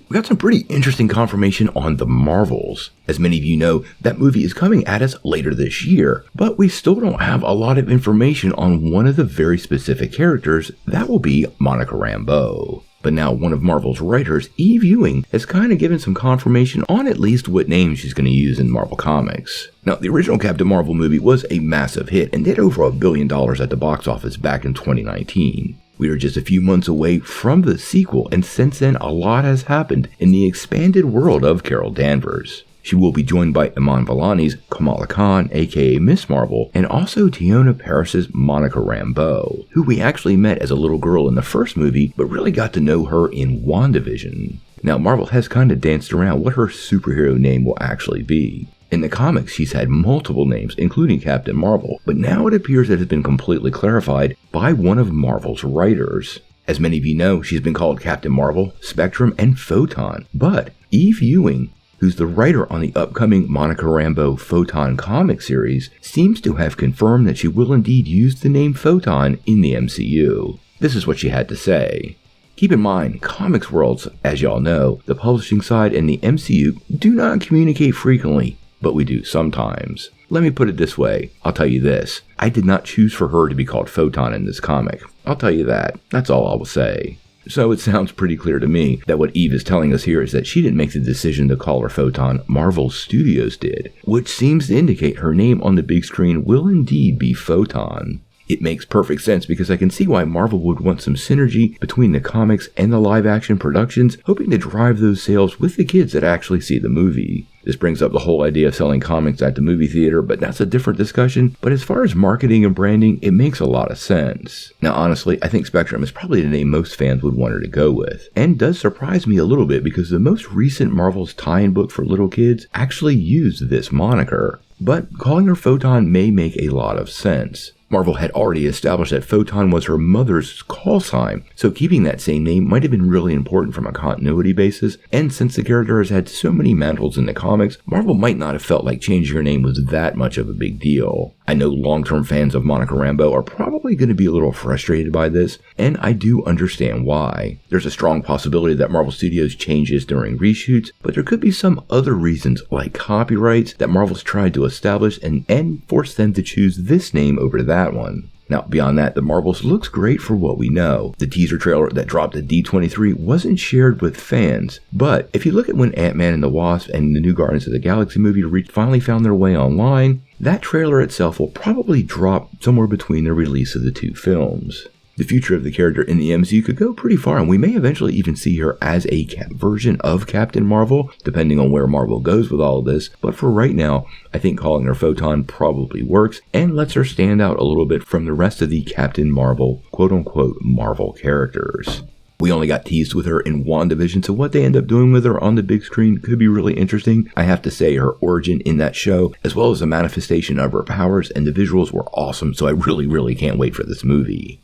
We got some pretty interesting confirmation on The Marvels. As many of you know, that movie is coming at us later this year, but we still don't have a lot of information on one of the very specific characters. That will be Monica Rambeau. But now one of Marvel's writers, Eve Ewing, has kind of given some confirmation on at least what name she's going to use in Marvel Comics. Now, the original Captain Marvel movie was a massive hit and did over $1 billion at the box office back in 2019. We are just a few months away from the sequel, and since then a lot has happened in the expanded world of Carol Danvers. She will be joined by Iman Vellani's Kamala Khan, aka Miss Marvel, and also Teyonah Parris's Monica Rambeau, who we actually met as a little girl in the first movie, but really got to know her in WandaVision. Now, Marvel has kind of danced around what her superhero name will actually be. In the comics, she's had multiple names, including Captain Marvel, but now it appears that it has been completely clarified by one of Marvel's writers. As many of you know, she's been called Captain Marvel, Spectrum, and Photon, but Eve Ewing, who's the writer on the upcoming Monica Rambeau Photon comic series, seems to have confirmed that she will indeed use the name Photon in the MCU. This is what she had to say. Keep in mind, comics worlds, as y'all know, the publishing side and the MCU do not communicate frequently, but we do sometimes. Let me put it this way, I'll tell you this, I did not choose for her to be called Photon in this comic. I'll tell you that, that's all I will say. So it sounds pretty clear to me that what Eve is telling us here is that she didn't make the decision to call her Photon, Marvel Studios did, which seems to indicate her name on the big screen will indeed be Photon. It makes perfect sense because I can see why Marvel would want some synergy between the comics and the live-action productions, hoping to drive those sales with the kids that actually see the movie. This brings up the whole idea of selling comics at the movie theater, but that's a different discussion. But as far as marketing and branding, it makes a lot of sense. Now honestly, I think Spectrum is probably the name most fans would want her to go with. And does surprise me a little bit because the most recent Marvel's tie-in book for little kids actually used this moniker. But calling her Photon may make a lot of sense. Marvel had already established that Photon was her mother's call sign, so keeping that same name might have been really important from a continuity basis, and since the character has had so many mantles in the comics, Marvel might not have felt like changing her name was that much of a big deal. I know long-term fans of Monica Rambeau are probably going to be a little frustrated by this, and I do understand why. There's a strong possibility that Marvel Studios changes during reshoots, but there could be some other reasons, like copyrights, that Marvel's tried to establish and force them to choose this name over that one. Now, beyond that, The Marvels looks great for what we know. The teaser trailer that dropped at D23 wasn't shared with fans, but if you look at when Ant-Man and the Wasp and the new Guardians of the Galaxy movie finally found their way online, that trailer itself will probably drop somewhere between the release of the two films. The future of the character in the MCU could go pretty far, and we may eventually even see her as a version of Captain Marvel, depending on where Marvel goes with all of this. But for right now, I think calling her Photon probably works, and lets her stand out a little bit from the rest of the Captain Marvel, quote-unquote, Marvel characters. We only got teased with her in WandaVision, so what they end up doing with her on the big screen could be really interesting. I have to say, her origin in that show, as well as the manifestation of her powers and the visuals were awesome, so I really can't wait for this movie.